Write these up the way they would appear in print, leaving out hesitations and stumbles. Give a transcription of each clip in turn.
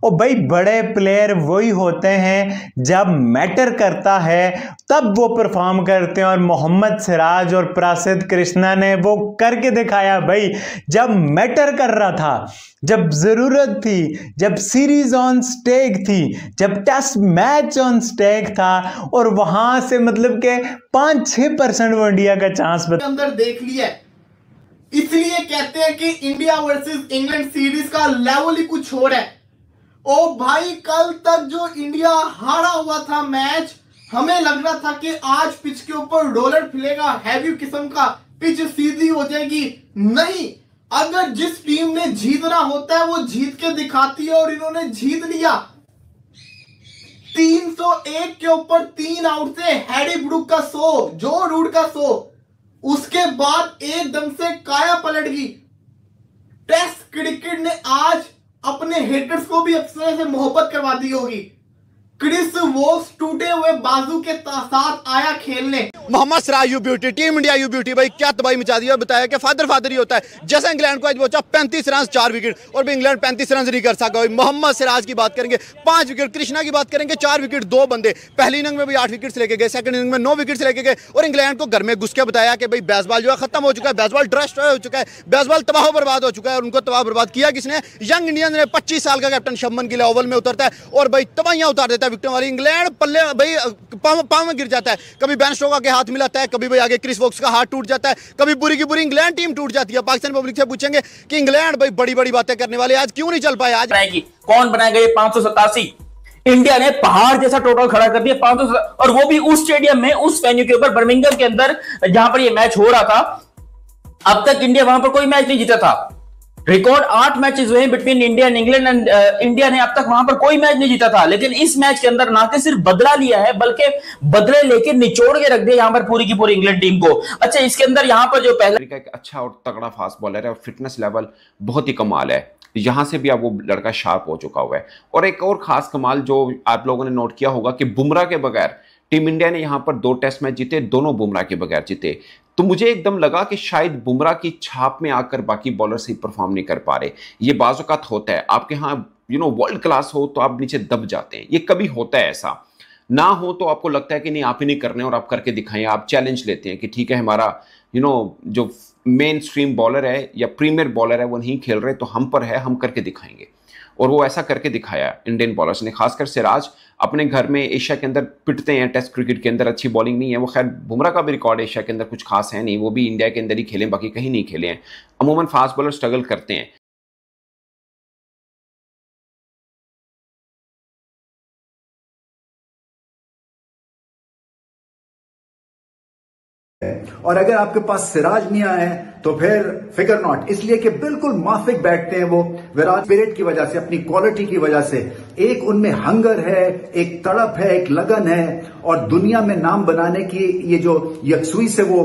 और भाई बड़े प्लेयर वही होते हैं जब मैटर करता है तब वो परफॉर्म करते हैं, और मोहम्मद सिराज और प्रसिद्ध कृष्णा ने वो करके दिखाया भाई। जब मैटर कर रहा था, जब जरूरत थी, जब सीरीज ऑन स्टेक थी, जब टेस्ट मैच ऑन स्टेक था, और वहां से मतलब के 5-6% वो इंडिया का चांस अंदर देख लिया। इसलिए कहते हैं कि इंडिया वर्सेस इंग्लैंड सीरीज का लेवल ही कुछ और है। ओ भाई, कल तक जो इंडिया हारा हुआ था मैच, हमें लग रहा था कि आज पिच के ऊपर डॉलर फिलेगा, हैवी किस्म का, पिच सीधी हो जाएगी। नहीं, अगर जिस टीम ने जीतना होता है वो जीत के दिखाती है, और इन्होंने जीत लिया। 301 के ऊपर 3 आउट से हैरी ब्रूक का 100, जो रूट का 100, उसके बाद एकदम से काया पलट गई। टेस्ट क्रिकेट ने आज अपने हेटर्स को भी अफसर से मोहब्बत करवा दी होगी। क्रिस वोक्स टूटे हुए बाजू के साथ आया खेलने। Mohammed Siraj you beauty, team India you beauty, भाई क्या तबाही मचा दी। और बताया कि फादर ही होता है। जैसे इंग्लैंड को आज पहुंचा 35 रन 4 विकेट, और भी इंग्लैंड 35 रन नहीं कर सका। मोहम्मद सिराज की बात करेंगे 5 विकेट, कृष्णा की बात करेंगे 4 विकेट, 2 बंदे। पहली इनिंग में भी 8 विकेट लेके गए, सेकंड इनिंग में 9 विकेट लेके गए, और इंग्लैंड को घर में घुस के बताया कि भाई बेसबॉल जो है खत्म हो चुका है, बेसबॉल डिस्ट्रॉय हो चुका है, बेसबॉल तबाह बर्बाद हो चुका है। और उनको तबाह बर्बाद किया किसने? यंग इंडियन ने। 25 साल का कैप्टन शुभमन गिल ओवल में उतरता है और भाई तबाहियां उतार देता है विकेटों वाली। इंग्लैंड पल्ले भाई पांव में गिर जाता है, कभी बेन स्टोक्स के हाथ मिलाता है, कभी भाई आगे क्रिस वोक्स का हाथ टूट जाता है, कभी बुरी की बुरी इंग्लैंड टीम टूट जाती है। पाकिस्तान पब्लिक से पूछेंगे कि इंग्लैंड भाई बड़ी बड़ी बातें करने वाले आज क्यों नहीं चल पाए? आज कौन बनाएगा ये 587? इंडिया ने पहाड़ जैसा टोटल खड़ा कर दिया 500, और वो भी उस स्टेडियम में, उस वेन्यू के ऊपर, बर्मिंघम के अंदर, जहां पर ये मैच हो रहा था। अब तक इंडिया वहां पर कोई मैच नहीं जीता था। रिकॉर्ड 8 मैचेस हुए between India and England, and India ने अब तक वहां पर कोई मैच नहीं जीता था। लेकिन इस मैच के अंदर ना कि सिर्फ बदला लिया है, बल्कि बदले लेके निचोड़ के रख दिया यहां पर पूरी की पूरी इंग्लैंड टीम को। अच्छा, इसके अंदर यहां पर जो पहला एक अच्छा और तगड़ा फास्ट बॉलर है, और फिटनेस लेवल बहुत ही कमाल है। यहां से भी अब वो लड़का शार्प हो चुका हुआ है। और एक और खास कमाल जो आप लोगों ने नोट किया होगा कि बुमराह के बगैर टीम इंडिया ने यहां पर 2 टेस्ट मैच जीते, दोनों बुमराह के बगैर जीते। तो मुझे एकदम लगा कि शायद बुमराह की छाप में आकर बाकी बॉलर सही परफॉर्म नहीं कर पा रहे। ये बाज़-औक़ात होता है, आपके यहाँ वर्ल्ड क्लास हो तो आप नीचे दब जाते हैं, ये कभी होता है। ऐसा ना हो तो आपको लगता है कि नहीं, आप ही नहीं करने और आप करके दिखाएं, आप चैलेंज लेते हैं कि ठीक है, हमारा जो मेन स्ट्रीम बॉलर है या प्रीमियर बॉलर है वो नहीं खेल रहे, तो हम पर है, हम करके दिखाएंगे। और वो ऐसा करके दिखाया इंडियन बॉलर्स ने। खासकर सिराज अपने घर में एशिया के अंदर पिटते हैं, टेस्ट क्रिकेट के अंदर अच्छी बॉलिंग नहीं है वो। खैर बुमराह का भी रिकॉर्ड एशिया के अंदर कुछ खास है नहीं, वो भी इंडिया के अंदर ही खेले, बाकी कहीं नहीं खेले हैं। अमूमन फास्ट बॉलर स्ट्रगल करते हैं। और अगर आपके पास सिराज नहीं आए तो फिर फिकर नॉट, इसलिए कि बिल्कुल माफिक बैठते हैं वो विराट स्पिरिट की वजह से, अपनी क्वालिटी की वजह से। एक उनमें हंगर है, एक तड़प है, एक लगन है, और दुनिया में नाम बनाने की ये जो यकसुई से वो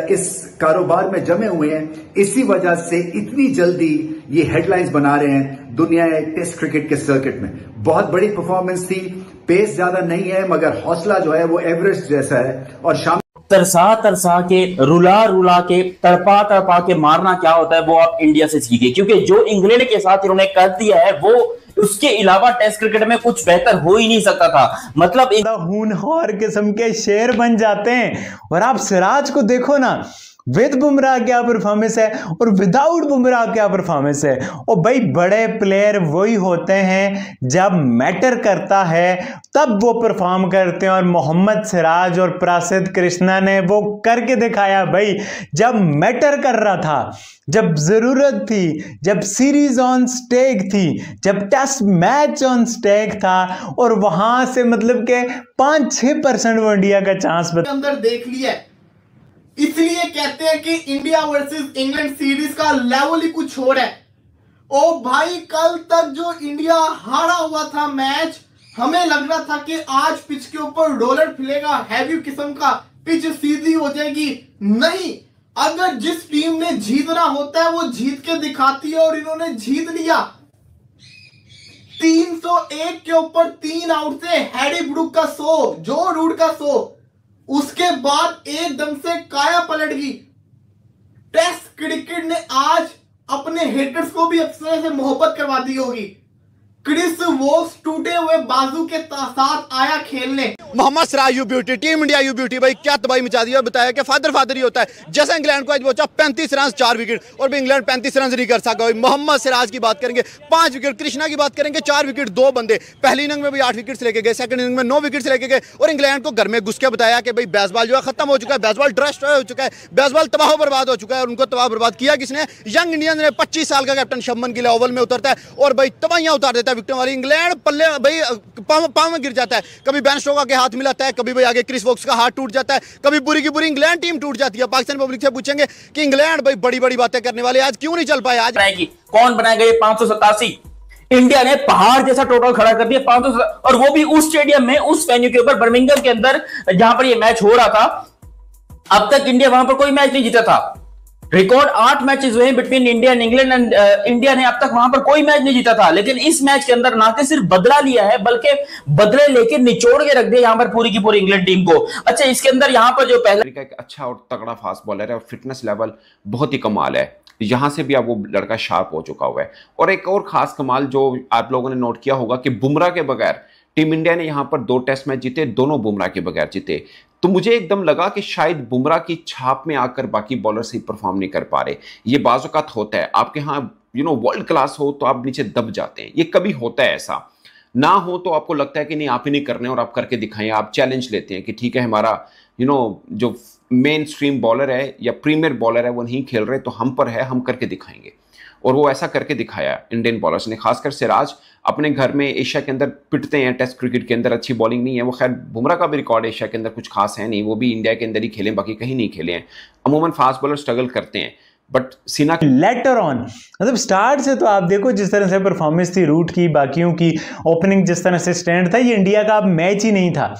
इस कारोबार में जमे हुए हैं, इसी वजह से इतनी जल्दी ये हेडलाइंस बना रहे हैं दुनिया टेस्ट क्रिकेट के सर्किट में। बहुत बड़ी परफॉर्मेंस थी, पेस ज्यादा नहीं है मगर हौसला जो है वो एवरेस्ट जैसा है। और शाम तरसा के, रुला के, तड़पा के मारना क्या होता है वो आप इंडिया से सीखिए, क्योंकि जो इंग्लैंड के साथ इन्होंने कर दिया है वो उसके अलावा टेस्ट क्रिकेट में कुछ बेहतर हो ही नहीं सकता था। मतलब होनहार किस्म के शेर बन जाते हैं। और आप सिराज को देखो ना, विद बुमराह क्या परफॉर्मेंस है और विदाउट बुमराह क्या परफॉर्मेंस है। और भाई बड़े प्लेयर वही होते हैं जब मैटर करता है तब वो परफॉर्म करते हैं, और मोहम्मद सिराज और प्रसिद्ध कृष्णा ने वो करके दिखाया भाई। जब मैटर कर रहा था, जब जरूरत थी, जब सीरीज ऑन स्टेक थी, जब टेस्ट मैच ऑन स्टेक था, और वहां से मतलब के 5-6% वो इंडिया का चांस अंदर देख लिया। इसलिए कहते हैं कि इंडिया वर्सेस इंग्लैंड सीरीज का लेवल ही कुछ और है। ओ भाई, कल तक जो इंडिया हारा हुआ था मैच, हमें लग रहा था कि आज पिच के ऊपर डॉलर फिलेगा, हैवी किस्म का, पिच सीधी हो जाएगी। नहीं, अगर जिस टीम ने जीतना होता है वो जीत के दिखाती है, और इन्होंने जीत लिया। 301 के ऊपर 3 आउट से हैरी ब्रूक का 100, जो रूट का 100, उसके बाद एकदम से काया पलट गई। टेस्ट क्रिकेट ने आज अपने हेटर्स को भी अफसर से मोहब्बत करवा दी होगी। क्रिस वोक्स टूटे हुए बाजू के साथ आया खेलने। Mohammed Siraj you beauty, team India you beauty, भाई क्या तबाही मचा दी। बताया कि फादर ही होता है। जैसा इंग्लैंड को आज पहुंचा 35 रन 4 विकेट, और भी इंग्लैंड 35 रन नहीं कर सका। मोहम्मद सिराज की बात करेंगे 5 विकेट, कृष्णा की बात करेंगे 4 विकेट, 2 बंदे। पहली इनिंग में भी 8 विकेट लेके गए, सेकंड इनिंग में 9 विकेट लेके गए, और इंग्लैंड को घर में घुस के बताया कि भाई बेसबॉल जो है खत्म हो चुका है, बेसबॉल ड्रस्ट हो चुका है, बेसबॉल तबाह बर्बाद हो चुका है। और उनको तबाह बर्बाद किया किसने? यंग इंडियंस ने। 25 साल का कैप्टन शुभमन गिल ओवल में उतरता है और भाई तबाहियां उतार देता है विकेटों वाली। इंग्लैंड पल्ले भाई पांव में गिर जाता है। कभी बेन स्टोक्स के हाथ मिलाता है, कभी भाई आगे क्रिस वोक्स का हाथ टूट जाता है, कभी बुरी की बुरी इंग्लैंड टीम टूट जाती है। पाकिस्तान पब्लिक से पूछेंगे कि इंग्लैंड भाई बड़ी बड़ी बातें करने वाले आज क्यों नहीं चल पाए। आज कौन बनाएगा ये 587? इंडिया ने पहाड़ जैसा टोटल खड़ा कर दिया 500, और वो भी उस स्टेडियम में, उस वेन्यू के ऊपर, बर्मिंघम के अंदर, जहां पर ये मैच हो रहा था। अब तक इंडिया वहां पर कोई मैच नहीं जीता था। रिकॉर्ड 8 मैचेस हुए between India and England, and India ने अब तक वहां पर कोई मैच नहीं जीता था। लेकिन इस मैच के अंदर ना कि सिर्फ बदला लिया है, बल्कि बदले लेके निचोड़ के रख दिया यहां पर पूरी की पूरी इंग्लैंड टीम को। अच्छा, इसके अंदर यहां पर जो पहला एक अच्छा और तगड़ा फास्ट बॉलर है और फिटनेस लेवल बहुत ही कमाल है। यहां से भी अब वो लड़का शार्प हो चुका हुआ है। और एक और खास कमाल जो आप लोगों ने नोट किया होगा कि बुमराह के बगैर टीम इंडिया ने यहां पर 2 टेस्ट मैच जीते, दोनों बुमराह के बगैर जीते। तो मुझे एकदम लगा कि शायद बुमराह की छाप में आकर बाकी बॉलर सही परफॉर्म नहीं कर पा रहे। ये बाज़-औक़ात होता है, आपके यहाँ वर्ल्ड क्लास हो तो आप नीचे दब जाते हैं, ये कभी होता है। ऐसा ना हो तो आपको लगता है कि नहीं आप ही नहीं करने और आप करके दिखाएं, आप चैलेंज लेते हैं कि ठीक है हमारा जो मेन स्ट्रीम बॉलर है या प्रीमियर बॉलर है वो नहीं खेल रहे तो हम पर है, हम करके दिखाएंगे। और वो ऐसा करके दिखाया इंडियन बॉलर्स ने। खासकर सिराज अपने घर में एशिया के अंदर पिटते हैं, टेस्ट क्रिकेट के अंदर अच्छी बॉलिंग नहीं है वो। खैर बुमराह का भी रिकॉर्ड एशिया के अंदर कुछ खास है नहीं, वो भी इंडिया के अंदर ही खेले, बाकी कहीं नहीं खेले हैं। अमूमन फास्ट बॉलर स्ट्रगल करते हैं, बट सीना लेटर ऑन मतलब स्टार्ट से तो आप देखो जिस तरह से परफॉर्मेंस थी रूट की, बाकियों की ओपनिंग जिस तरह से स्टैंड था, ये इंडिया का अब मैच ही नहीं था।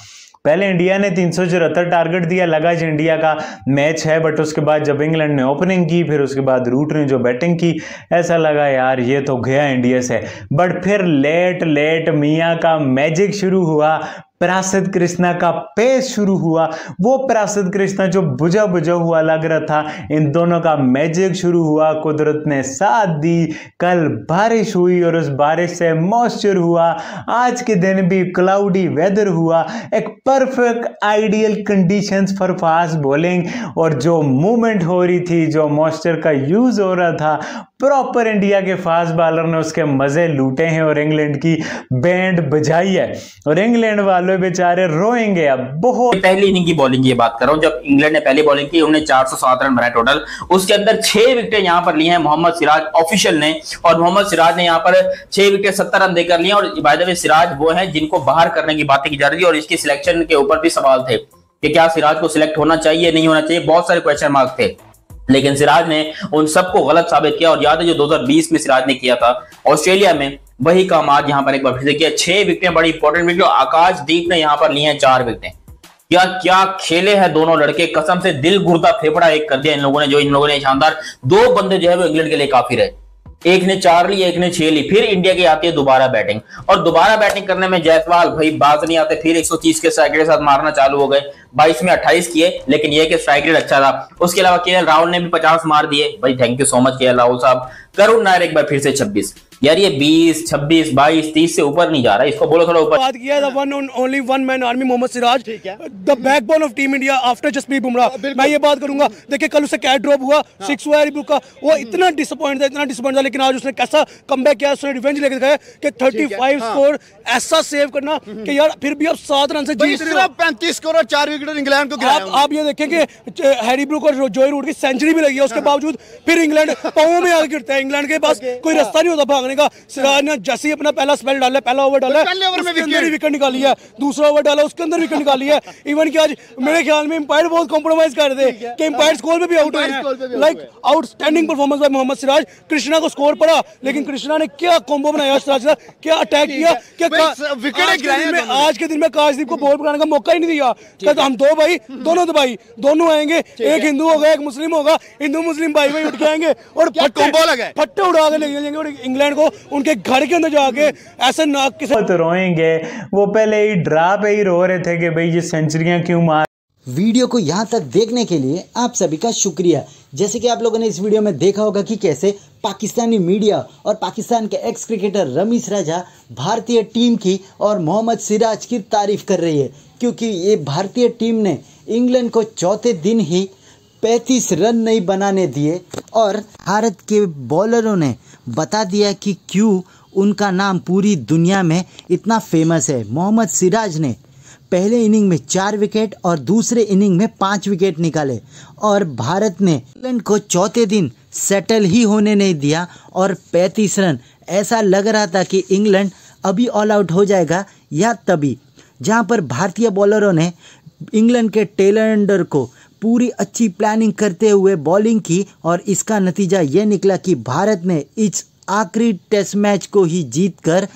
पहले इंडिया ने 374 टारगेट दिया, लगा इंडिया का मैच है, बट उसके बाद जब इंग्लैंड ने ओपनिंग की, फिर उसके बाद रूट ने जो बैटिंग की, ऐसा लगा यार ये तो गया इंडिया से। बट फिर लेट मियां का मैजिक शुरू हुआ, परासित कृष्णा का पेस शुरू हुआ। वो परासित कृष्णा जो बुझा हुआ लग रहा था, इन दोनों का मैजिक शुरू हुआ। कुदरत ने साथ दी, कल बारिश हुई और उस बारिश से मॉइस्चर हुआ। आज के दिन भी क्लाउडी वेदर हुआ, एक perfect ideal conditions for fast bowling. और जो मूवमेंट हो रही थी, जो मॉइस्चर का यूज हो रहा था, प्रॉपर इंडिया के फास्ट बॉलर ने उसके मजे लूटे हैं और इंग्लैंड की बैंड बजाई है। और इंग्लैंड वालों बेचारे रोएंगे अब बहुत। पहली इनिंग की बॉलिंग की बात कर रहा हूं, जब इंग्लैंड ने पहली बॉलिंग की उन्होंने 407 रन बनाए टोटल। उसके अंदर 6 विकेट यहां पर लिए हैं मोहम्मद सिराज ऑफिशियल ने, और मोहम्मद सिराज ने यहां पर 6 विकेट 70 रन देकर लिए। और बाय द वे सिराज वो हैं जिनको बाहर करने की बातें की जा रही थी, और इसकी सिलेक्शन के ऊपर भी सवाल थे कि क्या सिराज को सिलेक्ट होना चाहिए, नहीं होना चाहिए, बहुत सारे क्वेश्चन मार्क थे। लेकिन सिराज ने उन सबको गलत साबित किया। और याद है जो 2020 में सिराज ने किया था ऑस्ट्रेलिया में, वही काम आज यहां पर एक बार फिर से किया। 6 विकेटें बड़ी इंपॉर्टेंट विकेट। आकाशदीप ने यहां पर लिए हैं 4 विकेटें। क्या खेले हैं दोनों लड़के, कसम से दिल गुर्दा फेफड़ा एक कर दिया इन लोगों ने शानदार। 2 बंदे जो है वो इंग्लैंड के लिए काफी रहे, एक ने 4 ली, एक ने 6 ली। फिर इंडिया की आती है दोबारा बैटिंग, और दोबारा बैटिंग करने में जायसवाल भाई बाज नहीं आते। फिर 130 के स्ट्राइक रेट के साथ मारना चालू हो गए। 22 में 28 किए, लेकिन ये कि स्ट्राइक रेट अच्छा था। उसके अलावा केएल राहुल ने भी 50 मार दिए। भाई thank you so much KL Rahul साहब। करुण नायर एक बार फिर से 26। यार ये 20, 26, 22, 30 से ऊपर नहीं जा रहा, इसको बोलो थोड़ा ऊपर। बात किया only one man army Mohammed Siraj, the backbone of team India after Jasprit Bumrah. मैं ये बात करूंगा, देखिए कल उससे कैच ड्रॉप हुआ, 6 हुआ हैरी ब्रूक का, वो इतना डिसअपॉइंट था, लेकिन आज उसने कैसा कमबैक किया, उसने रिवेंज लेके दिखाया कि 35 स्कोर ऐसा सेव करना कि यार फिर भी अब 7 रन से जीत रहे हो। 35 स्कोर और 4 विकेट इंग्लैंड को गिराया। आप ये देखें कि हैरी ब्रूक और जोई रूट की सेंचुरी भी लगी है, उसके बावजूद फिर इंग्लैंड पांवों में आगे गिरता है। इंग्लैंड के पास कोई रास्ता नहीं होता भागने का। सिराज ने जैसे ही अपना पहला स्पेल डाला, पहला ओवर डाला, उसके अंदर ही विकेट निकाली है। दूसरा ओवर डाला, उसके अंदर विकेट निकाली है। इवन कि आज मेरे ख्याल में एम्पायर बहुत कॉम्प्रोमाइज कर रहे थे कि एम्पायर स्कोर पे भी आउट हुए हैं। Like outstanding performance by Mohammed Siraj. Krishna को स्कोर पड़ा, लेकिन कृष्णा ने क्या कॉम्बो बनाया सिराज का, क्या अटैक किया, क्या आज के दिन में काशदीप को बॉल बनाने का मौका ही नहीं दिया। कहता हम 2 भाई दोनों दबाई, दोनों आएंगे, एक हिंदू होगा एक मुस्लिम होगा, हिंदू मुस्लिम भाई भाई उठ के आएंगे और फट्टे उड़ा के ले जाएंगे और इंग्लैंड को उनके घर के अंदर जाके ऐसे नाक के साथ रोएंगे। वो पहले ही ड्रा पे ही रो रहे थे कि भाई ये सेंचुरियां क्यों मार। वीडियो को यहाँ तक देखने के लिए आप सभी का शुक्रिया। जैसे कि आप लोगों ने इस वीडियो में देखा होगा कि कैसे पाकिस्तानी मीडिया और पाकिस्तान के एक्स क्रिकेटर रमीज राजा भारतीय टीम की और मोहम्मद सिराज की तारीफ कर रही है, क्योंकि ये भारतीय टीम ने इंग्लैंड को चौथे दिन ही 35 रन नहीं बनाने दिए और भारत के बॉलरों ने बता दिया कि क्यों उनका नाम पूरी दुनिया में इतना फेमस है। मोहम्मद सिराज ने पहले इनिंग में 4 विकेट और दूसरे इनिंग में 5 विकेट निकाले और भारत ने इंग्लैंड को चौथे दिन सेटल ही होने नहीं दिया और 35 रन, ऐसा लग रहा था कि इंग्लैंड अभी ऑल आउट हो जाएगा या तभी, जहां पर भारतीय बॉलरों ने इंग्लैंड के टेलेंडर को पूरी अच्छी प्लानिंग करते हुए बॉलिंग की और इसका नतीजा ये निकला कि भारत ने इस आखिरी टेस्ट मैच को ही जीतकर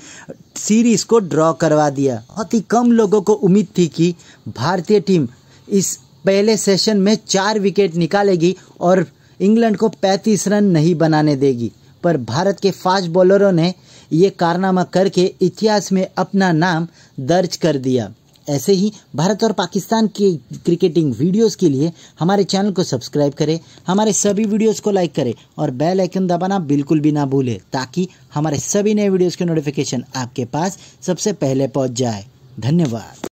सीरीज को ड्रॉ करवा दिया। बहुत ही कम लोगों को उम्मीद थी कि भारतीय टीम इस पहले सेशन में 4 विकेट निकालेगी और इंग्लैंड को 35 रन नहीं बनाने देगी, पर भारत के फास्ट बॉलरों ने ये कारनामा करके इतिहास में अपना नाम दर्ज कर दिया। ऐसे ही भारत और पाकिस्तान के क्रिकेटिंग वीडियोस के लिए हमारे चैनल को सब्सक्राइब करें, हमारे सभी वीडियोस को लाइक करें और बेल आइकन दबाना बिल्कुल भी ना भूलें, ताकि हमारे सभी नए वीडियोस के नोटिफिकेशन आपके पास सबसे पहले पहुंच जाए। धन्यवाद।